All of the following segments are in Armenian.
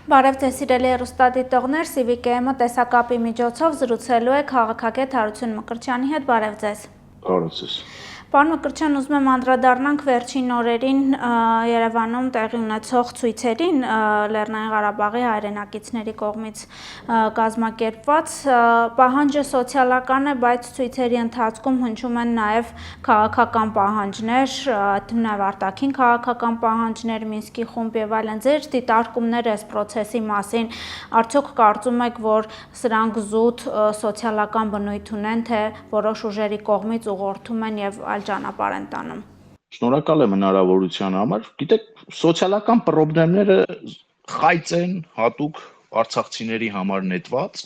Բարև ձեզ սիրելի հեռուստադիտողներ, Civic-ը տեսակապի միջոցով զրուցելու է քաղաքագետ Հարություն Մկրտչյանի հետ, բարև ձեզ։ Բարև ձեզ։ Պարոն Մկրտչյան, ուզում եմ անդրադառնանք վերջին օրերին Երևանում տեղի ունեցող ցույցերին Լեռնային Ղարաբաղի հայրենակիցների կողմից կազմակերպված պահանջը սոցիալական է, բայց ցույցերի ընթացքում հնչում են նաև քաղաքական պահանջներ, նաև արտաքին քաղաքական պահանջներ, Մինսկի խումբ եւ այլն։ Ձեր դիտարկումները այս process-ի մասին, արդյոք կարծում եք, որ սրանք զուտ սոցիալական բնույթ ունեն, թե որոշ ուժերի կողմից ուղղորդում են եւ այլ ճանապարհ են տանում։ Շնորհակալ եմ հնարավորության համար։ Գիտեք, սոցիալական խնդիրները խայծ են հատուկ արցախցիների համար նետված։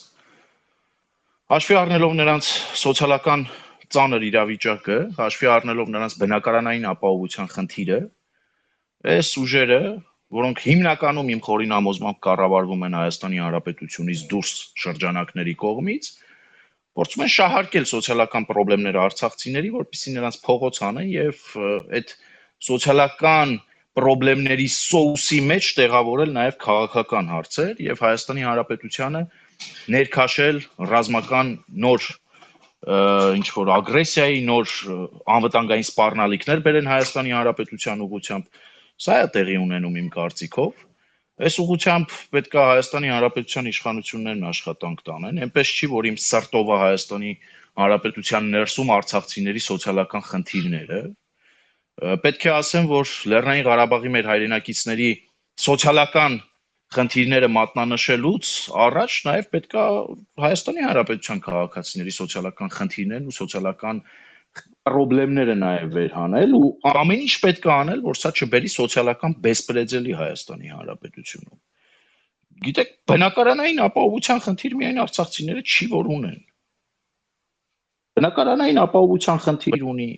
Հաշվի առնելով նրանց սոցիալական ծանր իրավիճակը, հաշվի առնելով նրանց բնակարանային ապահովության խնդիրը, այս ուժերը, որոնք հիմնականում իմ խորին համոզմամբ կառավարվում են Հայաստանի Հանրապետությունից դուրս շրջանակների կողմից, փորձում են շահարկել սոցիալական խնդիրները արցախցիների, որպեսզի նրանց փողոց անեն եւ այդ սոցիալական խնդիրների սոուսի մեջ տեղավորել նաեւ քաղաքական հարցեր եւ Հայաստանի Հանրապետությանը ներքաշել ռազմական նոր ինչ որ ագրեսիայի, նոր անվտանգային սպառնալիքներ բերեն Հայաստանի Հանրապետության ուղղությամբ։ Սա է տեղի ունենում իմ կարծիքով։ Այս ուղղությամբ պետք է Հայաստանի Հանրապետության իշխանություններն աշխատանք տանեն, այնպես չի, որ իմ սրտով է Հայաստանի Հանրապետության ներսում արցախցիների սոցիալական խնդիրները։ Պետք է ասեմ, որ Լեռնային Ղարաբաղի մեր հայրենակիցների սոցիալական խնդիրները մատնանշելուց առաջ նաև պետք է Հայաստանի Հանրապետության քաղաքացիների սոցիալական խնդիրներն ու սոցիալական խնդիրները նաև վերհանել ու ամեն ինչ պետք է անել, որ սա չբերի սոցիալական բեսպրեդելի Հայաստանի Հանրապետությունում։ Գիտեք, բնակարանային ապահովության խնդիր միայն արցախցիները չի որ ունեն։ Բնակարանային ապահովության խնդիր ունի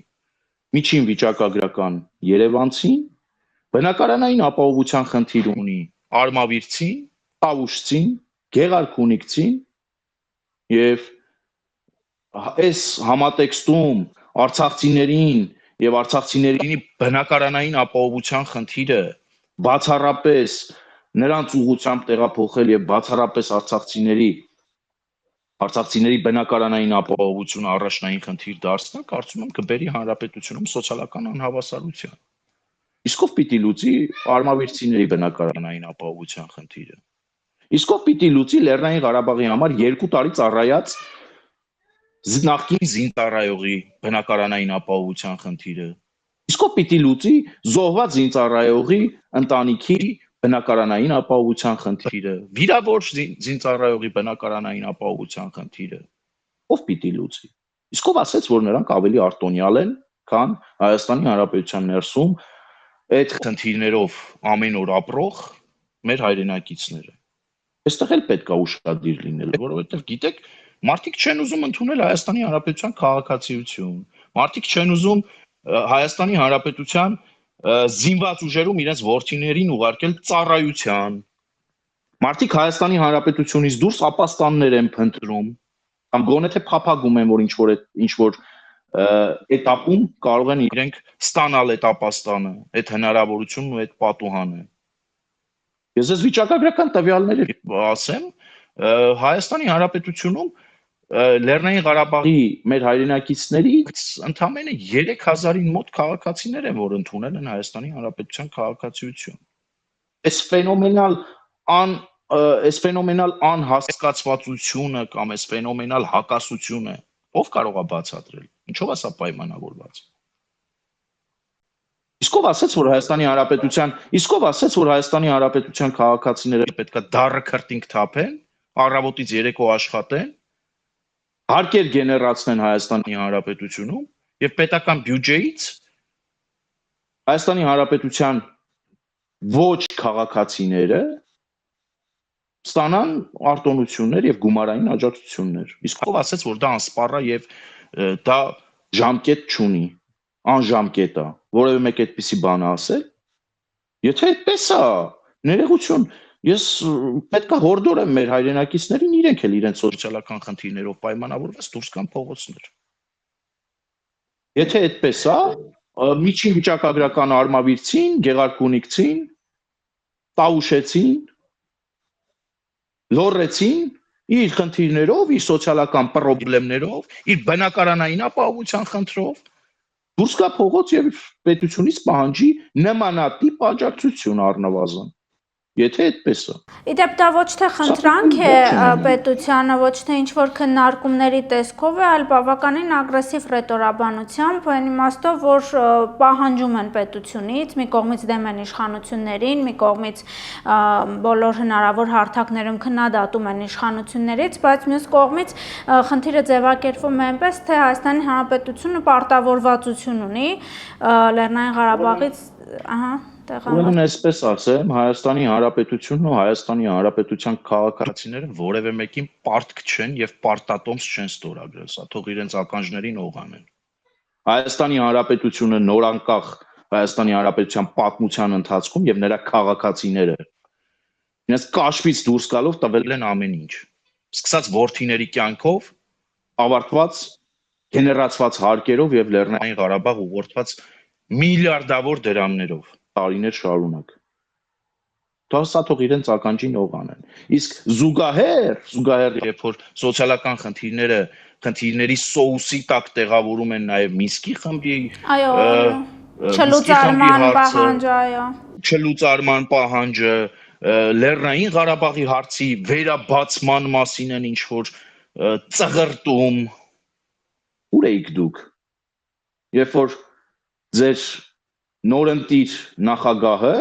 միջին վիճակագրական Երևանցին, բնակարանային ապահովության խնդիր ունի Արմավիրցին, Տավուշցին, Գեղարքունիքցին եւ այս համատեքստում արցախցիներին եւ արցախցիների բնակարանային ապահովության խնդիրը բացառապես նրանց ուղղությամբ տեղափոխել եւ բացառապես արցախցիների բնակարանային ապահովությունը առաջնային խնդիր դարձնել, կարծում եմ կբերի հանրապետությունում սոցիալական անհավասարության։ Իսկ ով պիտի լուծի արմավիրցիների բնակարանային ապահովության խնդիրը։ Իսկ ով պիտի լուծի Լեռնային Ղարաբաղի համար 2 տարի ծառայած նախկին զինծառայողի բնակարանային ապահովության խնդիրը։ Իսկ ով պիտի լուծի զոհված զինծառայողի ընտանիքի բնակարանային ապահովության խնդիրը, վիրավոր զինծառայողի բնակարանային ապահովության խնդիրը։ Ով պիտի լուծի։ Իսկ ով ասեց, որ նրանք ավելի արտոնյալ են, քան Հայաստանի Հանրապետության ներսում այդ խնդիրներով ամեն օր ապրող մեր հայրենակիցները։ Այստեղ էլ պետք է ուշադիր լինել, որովհետև գիտեք, մարդիկ չեն ուզում ընդունել Հայաստանի Հանրապետության քաղաքացիություն։ Մարդիկ չեն ուզում Հայաստանի Հանրապետության զինված ուժերում իրենց որդիներին ուղարկել ծառայության։ Մարդիկ Հայաստանի Հանրապետությունից դուրս ապաստաններ են փնտրում, կամ գոնե թե փափագում են, որ ինչ որ этаպում կարող են իրենք ստանալ այդ ապաստանը, այդ հնարավորությունն ու այդ պատուհանը։ Ես այս վիճակագրական տվյալները ասեմ, Հայաստանի Հանրապետությունում Լեռնային Ղարաբաղի մեր հայրենակիցներից ընդամենը 3000-ին մոտ քաղաքացիներ են, որ ընդունել են Հայաստանի Հանրապետության քաղաքացիություն։ Այս ֆենոմենալ անհասկացվածությունը կամ այս ֆենոմենալ հակասությունը ով կարող է բացատրել։ Ինչով է սա պայմանավորված։ Իսկ ով ասեց, որ Հայաստանի Հանրապետության քաղաքացիները պետք է դառը քրտինք թափեն, առավոտից երեկո աշխատեն, հարկեր գեներացնեն Հայաստանի Հանրապետությունում եւ պետական բյուջեից Հայաստանի Հանրապետության ոչ քաղաքացիները ստանան արտոնություններ եւ գումարային աջակցություններ։ Իսկ ով ասեց, որ դա անսպառ է եւ դա ժամկետ չունի, անժամկետ է, որևէ մեկ այդպիսի բան ասել։ Եթե այդպես է, ներողություն, ես պետք է հորդորեմ մեր հայրենակիցներին իրենք էլ իրենց սոցիալական խնդիրներով պայմանավորված դուրս գան փողոցներ։ Եթե այդպես է, միջին վիճակագրական Արմավիրցին, Գեղարքունիքցին, Տավուշեցին, լոռեցին իր խնդիրներով, իր սոցիալական խնդիրներով, իր բնակարանային ապահովության խնդրով դուրս գա փողոց եւ պետությունից պահանջի նմանատիպ աջակցություն առնվազն։ Եթե այդպես է։ Իդեպ դա ոչ թե խնդրանք է պետությանը, ոչ թե ինչ-որ քննարկումների տեսքով է, այլ բավականին ագրեսիվ ռետորաբանությամբ, այն իմաստով, որ պահանջում են պետությունից, մի կողմից դեմ են իշխանություններին, մի կողմից բոլոր հնարավոր հարթակներում քննադատում են իշխանություններից, բայց մյուս կողմից խնդիրը ձևակերպվում է այնպես, թե Հայաստանի Հանրապետությունը պարտավորվածություն ունի Լեռնային Ղարաբաղից, Ուրեմն այսպես ասեմ, Հայաստանի Հանրապետությունն ու Հայաստանի Հանրապետության քաղաքացիները որևէ մեկին պարտք չեն եւ պարտատոմս չեն ստորագրել, սա թող իրենց ականջներին օղանեն։ Հայաստանի Հանրապետությունը նորանկախ Հայաստանի Հանրապետության պատմության ընթացքում եւ նրա քաղաքացիները իրենց կաշվից դուրս գալով տվել են ամեն ինչ։ Սկսած որդիների կյանքով, ավարտված գեներացված հարկերով եւ Լեռնային Ղարաբաղ ուղղորդված միլիարդավոր դրամներով տարիներ շարունակ։ Դա թող իրենց ականջին օղանեն։ Իսկ զուգահեռ երբ որ սոցիալական խնդիրների սոուսի տակ տեղավորում են նաև Մինսկի խմբի չլուծարման պահանջը, Լեռնային Ղարաբաղի հարցի վերաբացման մասին են ինչ որ ծղրտում։ Ուր եք դուք։ Երբ որ ձեր նորընտիր նախագահը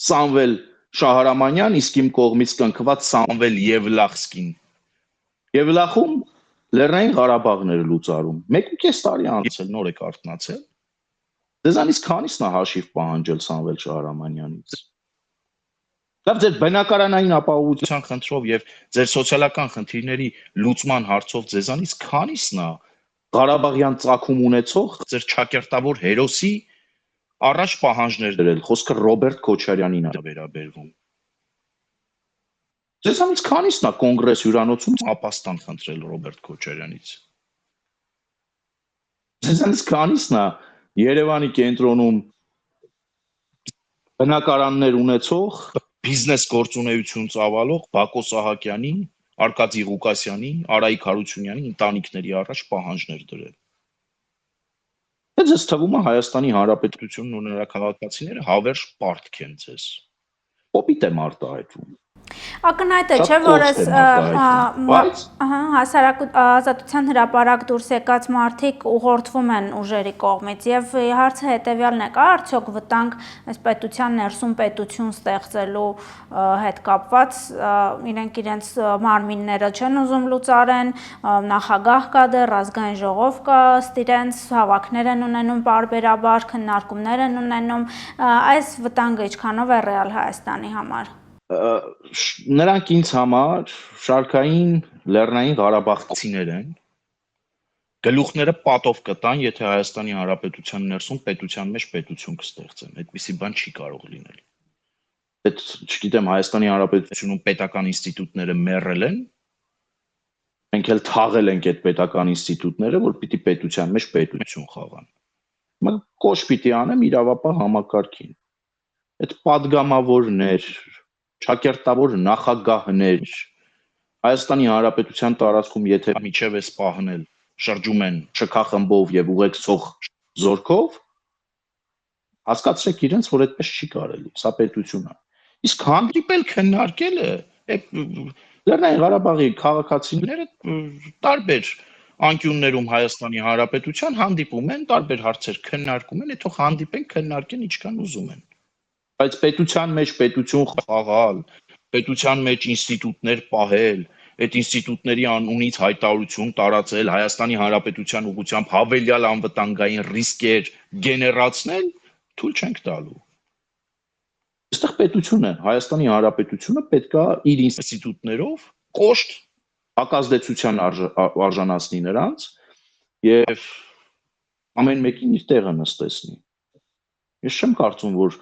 Սամվել Շահարամանյան, իսկ իմ կողմից կնքված Սամվել Եվլախսկին։ Եվլախում Լեռնային Ղարաբաղն էր լուծարում։ 1.5 տարի անցել, նոր եք արթնացել։ Ձեզանից քանիսն է հաշիվ պահանջել Սամվել Շահարամանյանից։ Լավ, ձեր բնակարանային ապահովության խնդրով եւ ձեր սոցիալական խնդիրների լուծման հարցով ձեզանից քանիսն է Ղարաբաղյան ծագում ունեցող ձեր ճակերտավոր հերոսի առաջ պահանջներ դրել, խոսքը Ռոբերտ Քոչարյանին է վերաբերվում։ Ձեզանից քանիսն է կոնգրես հյուրանոցում ապաստան խնդրել Ռոբերտ Քոչարյանից։ Ձեզանից քանիսն է Երևանի կենտրոնում բնակարաններ ունեցող, բիզնես գործունեություն ծավալող Բակո Սահակյանի, Արկադի Ղուկասյանի, Արայիկ Հարությունյանի ընտանիքների առաջ պահանջներ դրել։ Ձեզ թվում է Հայաստանի Հանրապետությունն ու նրա քաղաքացիները հավերժ պարտք են ձեզ։ Կոպիտ եմ արտահայտվում։ Ակնհայտ է, չէ, որ Ազատության հրապարակ դուրս եկած մարդիկ ուղղորդվում են ուժերի կողմից եւ հարցը հետեւյալն է, կա արդյոք վտանգ այս պետության ներսում պետություն ստեղծելու հետ կապված, իրենք իրենց մարմինները չեն ուզում լուծարեն, նախագահ կա դեռ, ազգային ժողով կա, ըստ իրենց հավաքներ են ունենում բարբերաբար, քննարկումներ են ունենում, այս վտանգը ինչքանով է ռեալ Հայաստանի համար։ Նրանք ինձ համար շարքային Լեռնային Ղարաբաղցիներ են, գլուխները պատով կտան, եթե Հայաստանի Հանրապետության ներսում պետության մեջ պետություն կստեղծեն, այդպիսի բան չի կարող լինել։ Այդ, չգիտեմ, Հայաստանի Հանրապետությունում պետական ինստիտուտները մեռել են, մենք էլ թաղել ենք այդ պետական ինստիտուտները, որ պիտի պետության մեջ պետություն խաղան։ Մենք կոչ պիտի անեմ իրավապահ համակարգին։ Այդ падգամավորներ, ճակերտավոր նախագահներ Հայաստանի Հանրապետության տարածքում եթե միջև էս պահնել շրջում են ՇՔԽ-ով եւ ուղեկցող զորքով, հասկացրեք իրենց, որ այդպես չի կարելի, սա պետություն է։ Իսկ հանդիպել քննարկելը Լեռնային Ղարաբաղի քաղաքացիները տարբեր անկյուններում Հայաստանի Հանրապետության հանդիպում են, տարբեր հարցեր քննարկում են, թող հանդիպեն, քննարկեն ինչքան ուզում են։ Բայց պետության մեջ պետություն խաղալ, պետության մեջ ինստիտուտներ պահել, այդ ինստիտուտների անունից հայտարարություն տարածել, Հայաստանի Հանրապետության ուղղությամբ հավելյալ անվտանգային ռիսկեր գեներացնել, թույլ չենք տալու։ Այստեղ պետությունը, Հայաստանի Հանրապետությունը պետք է իր ինստիտուտներով կոշտ հակազդեցության արժանացնի նրանց եւ ամեն մեկին իր տեղը նստեցնի։ Ես չեմ կարծում, որ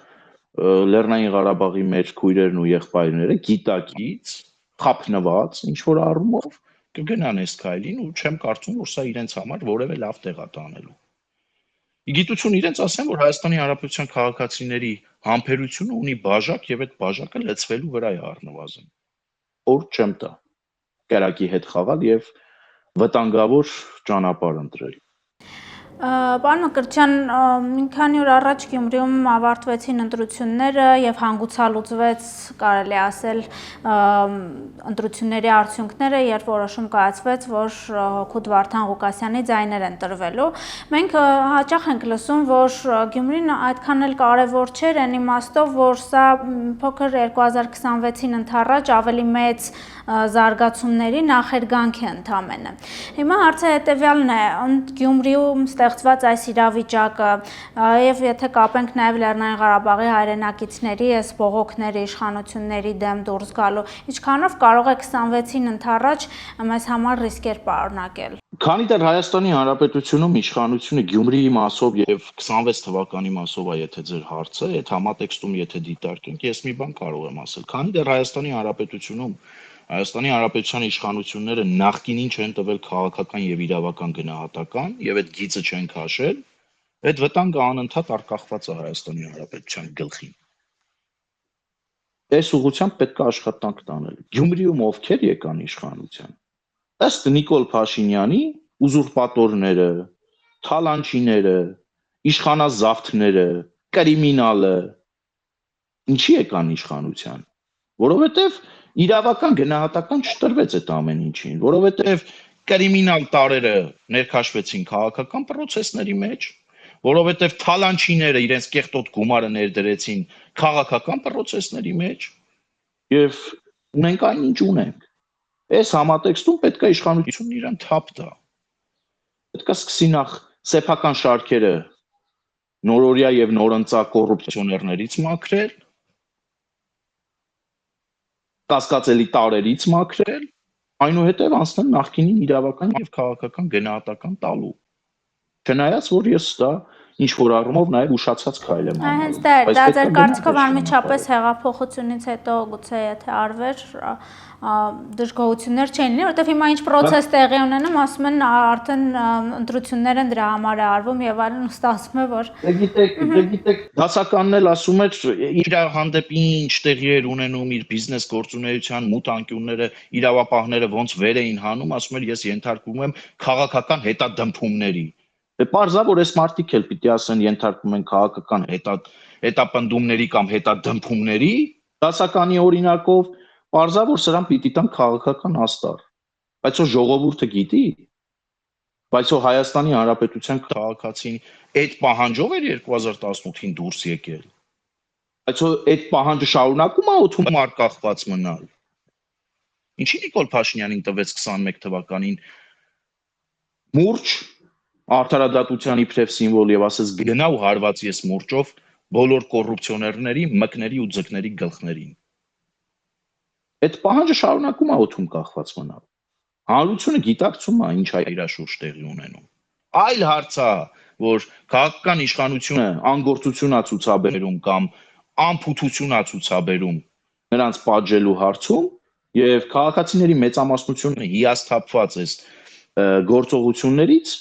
Լեռնային Ղարաբաղի մեջ քույրերն ու եղբայրները գիտակից խափնված ինչ որ առումով կգնան այս քայլին ու չեմ կարծում, որ սա իրենց համար որևէ լավ տեղ է տանելու։ Իգիտություն իրենց ասեմ, որ Հայաստանի Հանրապետության քաղաքացիների համբերությունը ունի բաժակ եւ այդ բաժակը լցվելու վրա է առնվազն։ օր չեմ տա կերակի հետ խաղալ եւ վտանգավոր ճանապարհ ընտրել։ Պարոն Մկրտչյան, մի քանի օր առաջ Գյումրիում ավարտվեցին ընտրությունները եւ հանգուցալուծվեց, կարելի ասել, ընտրությունների արդյունքները, երբ որոշում կայացվեց, որ հօգուտ Վարդան Ղուկասյանի ձայներ են տրվելու։ Մենք հաճախ ենք լսում, որ Գյումրին այդքան էլ կարևոր չէր, այն իմաստով, որ սա փոքր 2026-ին ընդառաջ ավելի մեծ զարգացումների նախերգանք է ընդամենը։ Հիմա հարցը հետևյալն է, Գյումրիում ստեղծված այս իրավիճակը եւ եթե կապենք նաեւ Լեռնային Ղարաբաղի հայրենակիցների այս բողոքների իշխանությունների դեմ դուրս գալու, ինչքանով կարող է 26-ին ընդառաջ մեզ համար ռիսկեր պարունակել։ Քանի դեռ Հայաստանի Հանրապետությունում իշխանությունը Գյումրիի մասով եւ 26 թվականի մասով է, եթե ձեր հարցը, այդ համատեքստում եթե դիտարկենք, ես մի բան կարող եմ ասել։ Քանի դեռ Հայաստանի Հանրապետությունում Հայաստանի Հանրապետության իշխանությունները նախկինին չեն տվել քաղաքական եւ իրավական գնահատական եւ այդ գիծը չեն քաշել, այդ վտանգը անընդհատ արկախված է Հայաստանի Հանրապետության գլխին։ Այս ուղղությամբ պետք է աշխատանք տանել։ Գյումրիում ովքեր եկան իշխանության։ Ըստ Նիկոլ Փաշինյանի ուզուրպատորները, թալանչիները, իշխանազավթները, կրիմինալը ինչի եկան իշխանության, որովհետև իրավական գնահատական չտրվեց այդ ամեն ինչին, որովհետև կրիմինալ տարերը ներքաշվեցին քաղաքական process-ների մեջ, որովհետև թալանչիները իրենց կեղտոտ գումարը ներդրեցին քաղաքական process-ների մեջ եւ ունենք այն ինչ ունենք։ Այս համատեքստում պետք է իշխանությունն իրան թափ տա։ Պետք է սկսի նախ սեփական շարքերը նորօրյա եւ նորընծա կոռուպցիոներներից մաքրել, կասկածելի տարերից մաքրել, այնուհետև անցնել նախկինին իրավական եւ քաղաքական գնահատական տալու։ Չնայած որ ես դա ինչ որ առումով նաեւ ուշացած քայլ եմ անում։ Հենց դա ձեր կարծիքով անմիջապես հեղափոխությունից հետո գուցե եթե արվեր դժգոհություններ չեն լինի, որովհետև հիմա ինչ process տեղի ունենում, ասում են արդեն ընտրություններ են դրա համար է արվում եւ այլն, ստացվում է որ Գիտեք, դասականն էլ ասում էր իր հանդեպ ինչ տեղի էր ունենում իր բիզնես գործունեության մութ անկյունները, իրավապահները ոնց վեր էին հանում, ասում էր ես ենթարկվում եմ քաղաքական հետադմփումների։ Պարզա որ այս մարդիկ էլ պիտի ասեն ենթարկվում են քաղաքական հետապնդումների կամ հետադմփումների, դասականի օրինակով պարզա որ սրան պիտի տան քաղաքական աստար, բայց որ ժողովուրդը գիտի, բայց որ Հայաստանի Հանրապետության քաղաքացին այդ պահանջով էր 2018-ին դուրս եկել, բայց որ այդ պահանջը շարունակում է օդում արկախված մնալ։ Ինչի Նիկոլ Փաշինյանին տվեց 21 թվականին մուրճ արդարադատության իբրև սիմվոլ եւ ասես գնա ու հարված ես մուրճով բոլոր կոռուպցիոներների, մկների ու ձկների գլխներին։ Այդ պահանջը շարունակում է օդում կախված մնալ։ Հանրությունը գիտակցում է ինչ է իր շուրջ տեղի ունենում։ Այլ հարց է, որ քաղաքական իշխանությունը անգործություն է ցուցաբերում կամ անփութություն է ցուցաբերում նրանց պատժելու հարցում եւ քաղաքացիների մեծամասնությունը հիասթափված է գործողություններից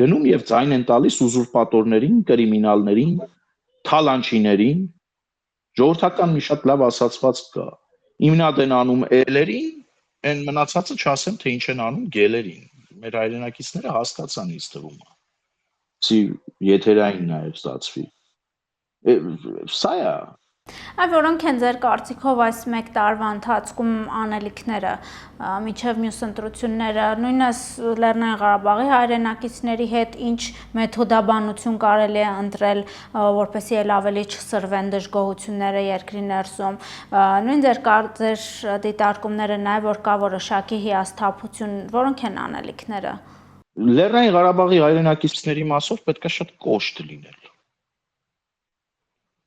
գնում եւ ձայն են տալիս ուզուրպատորներին, կրիմինալներին, թալանչիներին, ժողովրդական մի շատ լավ ասացված կա։ Իմնադ են անում էլերին, այն մնացածը չասեմ, թե ինչ են անում գելերին։ Մեր հայրենակիցները հասկացան ինձ թվում է։ Սի եթերային նաեւ ստացվի։ Սա է։ Որոնք են ձեր կարծիքով այս մեկ տարվա ընթացքում անելիքները միջև մյուս ընտրությունները, նույնս Լեռնային Ղարաբաղի հայրենակիցների հետ ինչ մեթոդաբանություն կարելի է ընտրել, որպեսզի ել ավելի չսրվեն դժգոհությունները երկրի ներսում, նույն ձեր դիտարկումները նաև որ կա որոշակի հիասթափություն, որոնք են անելիքները։ Լեռնային Ղարաբաղի հայրենակիցների մասով պետք է շատ կոշտ լինել։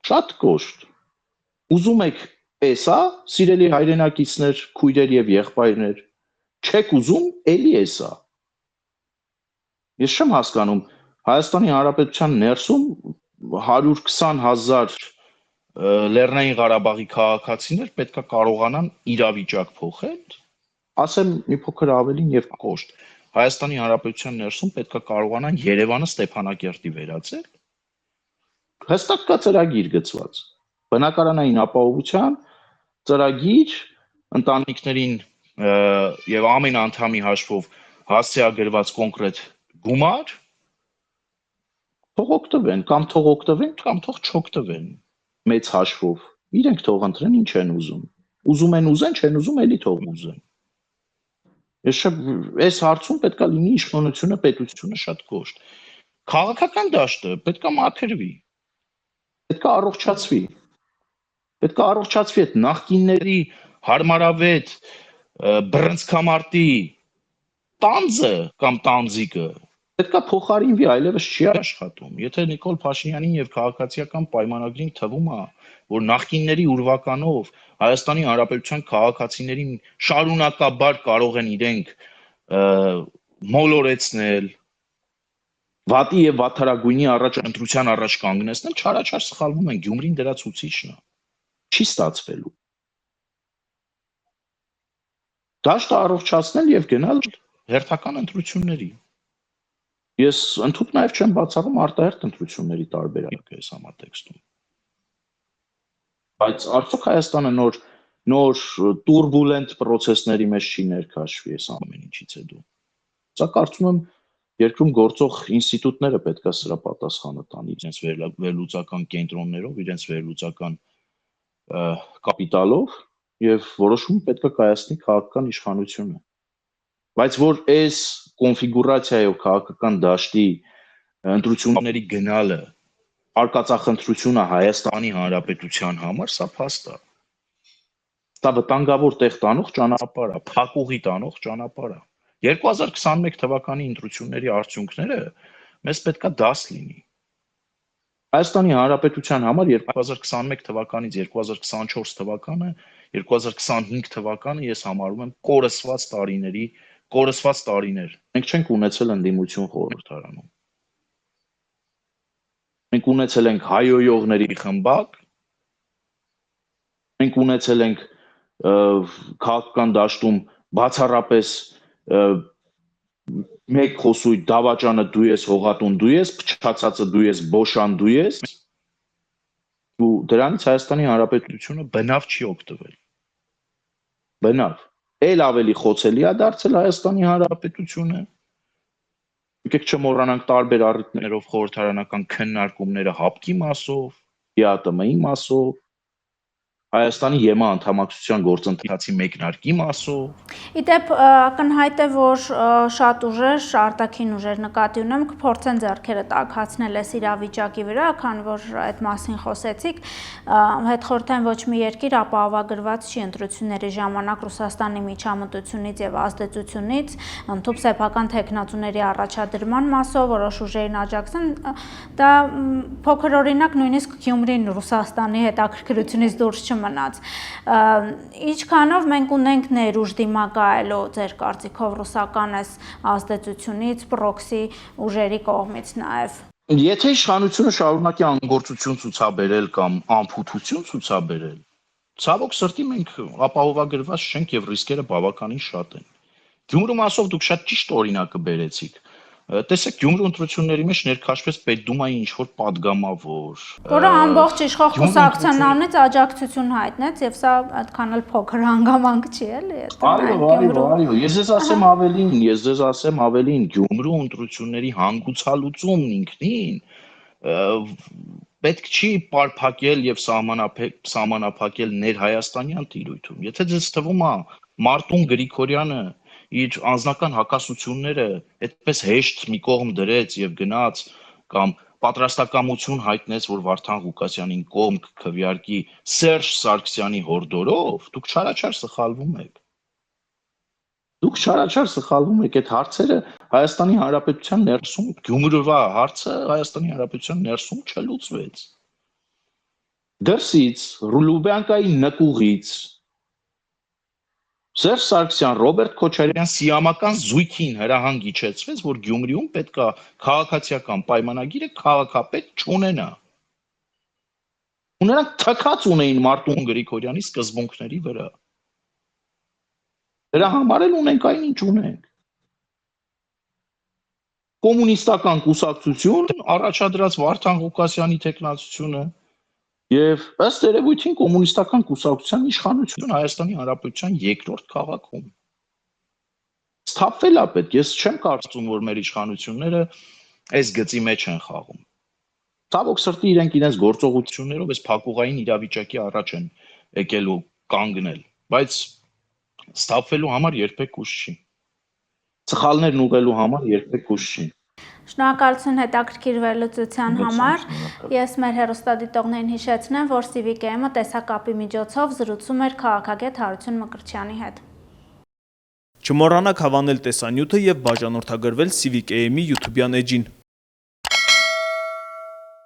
Շատ կոշտ։ Ուզում եք էսա, սիրելի հայրենակիցներ, քույրեր եւ եղբայրներ, չեք ուզում, էլի էսա։ Ես չեմ հասկանում, Հայաստանի Հանրապետության ներսում 120,000 Լեռնային Ղարաբաղի քաղաքացիներ պետք է կարողանան իրավիճակ փոխել, ասեմ մի փոքր ավելին եւ կոշտ։ Հայաստանի Հանրապետության ներսում պետք է կարողանան Երևանը Ստեփանակերտի վերածել։ Հստակ կա ծրագիր գծված։ Բնակարանային ապահովության ծրագիր ընտանիքներին եւ ամեն անդամի հաշվով հասցեագրված կոնկրետ գումար, թող օգտվեն, կամ թող օգտվեն, կամ թող չօգտվեն մեծ հաշվով։ Իրենք թող ընտրեն ինչ են ուզում։ Ուզում են ուզեն, չեն ուզում էլի թող ուզեն։ Այս հարցում պետք է լինի իշխանությունը, պետությունը շատ կոշտ։ Քաղաքական դաշտը պետք է մաքրվի։ Պետք է առողջացվի։ Պետք է առողջացվի այդ նախկինների հարմարավետ բռնցքամարտի տանձը կամ տանձիկը պետք է փոխարինվի, այլևս չի աշխատում։ Եթե Նիկոլ Փաշինյանին եւ քաղաքացիական պայմանագրին թվում է, որ նախկինների ուրվականով Հայաստանի Հանրապետության քաղաքացիներին շարունակաբար կարող են իրենք մոլորեցնել, վատի եւ վաթարագույնի առաջ ընտրության առաջ կանգնեցնել, չարաչար սխալվում են, Գյումրին դրա ցուցիչն է։ Չի ստացվելու։ Դաշտը առողջացնել եւ գնալ հերթական ընտրությունների։ Ես ընդհանուր նաեւ չեմ բացառում արտահերթ ընտրությունների տարբերակը այս համատեքստում։ Բայց արդյոք Հայաստանը նոր տուրբուլենտ process-ների մեջ չի ներքաշվի այս ամեն ինչից հետո։ Սա կարծում եմ երկրում գործող ինստիտուտները պետք է սրա պատասխանը տան իրենց վերլուծական կենտրոններով, իրենց վերլուծական կապիտալով եւ որոշում պետք է կայացնի քաղաքական իշխանությունը։ Բայց որ այս կոնֆիգուրացիայով քաղաքական դաշտի ընտրությունների գնալը արկածախնդրությունը Հայաստանի Հանրապետության համար, սա փաստ է։ Սա վտանգավոր տեղ տանող ճանապարհ է, փակուղի տանող ճանապարհ է։ 2021 թվականի ընտրությունների արդյունքները մեզ պետք է դաս լինի։ Հայաստանի Հանրապետության համար 2021 թվականից 2024 թվականը, 2025 թվականը ես համարում եմ կորսված տարիներ։ Մենք չենք ունեցել ընդդիմություն խորհրդարանում։ Մենք ունեցել ենք հայոյողների խմբակ, մենք ունեցել ենք քաղաքական դաշտում բացառապես մեկ խոսույթ դավաճանը դու ես, հողատուն դու ես, փչացածը դու ես, բոշան դու ես, ու դրանից Հայաստանի Հանրապետությունը բնավ չի օգտվել։ Բնավ։ Էլ ավելի խոցելի է դարձել Հայաստանի Հանրապետությունը։ Եկեք չմոռանանք տարբեր առիթներով խորհրդարանական քննարկումները հապկի մասով, ԵԱՏՄ-ի մասով, Հայաստանի ԵՄ անդամակցության գործընթացի մեկնարկի մասով։ Իդեպ ակնհայտ է, որ շատ ուժեր, արտաքին ուժեր նկատի ունեմ, կփորձեն ձեռքերը տաքացնել այս իրավիճակի վրա, քանի որ այդ մասին խոսեցիք, հետխորհրդային ոչ մի երկիր ապահովագրված չի ընտրությունների ժամանակ Ռուսաստանի միջամտությունից եւ ազդեցությունից, ընդհանուր սեփական տեխնատուների առաջադրման մասով որոշ ուժերին աջակցեն, դա փոքր օրինակ նույնիսկ Գյումրին Ռուսաստանի հետաքրքրությունից դուրս չմնաց։ Ինչքանով մենք ունենք ներուժ դիմակայելու ձեր կարծիքով ռուսական այս ազդեցությունից, պրոքսի ուժերի կողմից նաև։ Եթե իշխանությունը շարունակի անգործություն ցուցաբերել կամ անփութություն ցուցաբերել, ցավոք սրտի մենք ապահովագրված չենք եւ ռիսկերը բավականին շատ են։ Գյումրու մասով դուք շատ ճիշտ օրինակը բերեցիք։ Տեսեք, Գյումրու ընտրությունների մեջ ներքաշվեց Պետդումայի ինչ-որ падգամավոր, որը ամբողջ իշխող կուսակցության անունից աջակցություն հայտնեց եւ սա այդքան էլ փոքր հանգամանք չի, էլի։ Այո, ես ձեզ ասեմ ավելին, Գյումրու ընտրությունների հանգուցալուծումն ինքնին պետք չի պարփակել եւ սահմանափակել ներհայաստանյան տիրույթում։ Եթե ձեզ թվում է Մարտուն Գրիգորյանը իր անձնական հակասությունները այդպես հեշտ մի կողմ դրեց եւ գնաց կամ պատրաստակամություն հայտնեց, որ Վարդան Ղուկասյանին կողմ քվեարկի Սերժ Սարգսյանի հորդորով, դուք չարաչար սխալվում եք։ Դուք չարաչար սխալվում եք, այդ հարցերը Հայաստանի Հանրապետության ներսում, Գյումրվա հարցը Հայաստանի Հանրապետության ներսում չլուծվեց։ Դրսից Լուբյանկայի նկուղից Սերժ Սարգսյան, Ռոբերտ Քոչարյան սիամական զույգին հրահանգ իջեցվեց, որ Գյումրիում պետք է քաղաքացիական պայմանագիրը քաղաքապետ չունենա։ Ու նրանք թքած ունեին Մարտուն Գրիգորյանի սկզբունքների վրա։ Դրա համար էլ ունենք այն, ինչ ունենք։ Կոմունիստական կուսակցություն առաջադրած Վարդան Ղուկասյանի տեխնացությունը Եվ ըստ երևույթին կոմունիստական կուսակցության իշխանություն Հայաստանի Հանրապետության երկրորդ քաղաքում։ Սթափվել է պետք, ես չեմ կարծում, որ մեր իշխանությունները այս գծի մեջ են խաղում։ Ցավոք սրտի իրենք իրենց գործողություններով այս փակուղային իրավիճակի առաջ են եկել ու կանգնել, բայց սթափվելու համար երբեք ուշ չի։ Սխալներն ուղղելու համար երբեք ուշ չի։ Շնորհակալություն հետաքրքիր վերլուծության համար։ Ես մեր հեռուստադիտողներին հիշեցնեմ, որ Civic-ը տեսակապի միջոցով զրուցում էր քաղաքագետ Հարություն Մկրտչյանի հետ։ Չմոռանաք հավանել տեսանյութը և բաժանորդագրվել Civic AM-ի YouTube-յան էջին։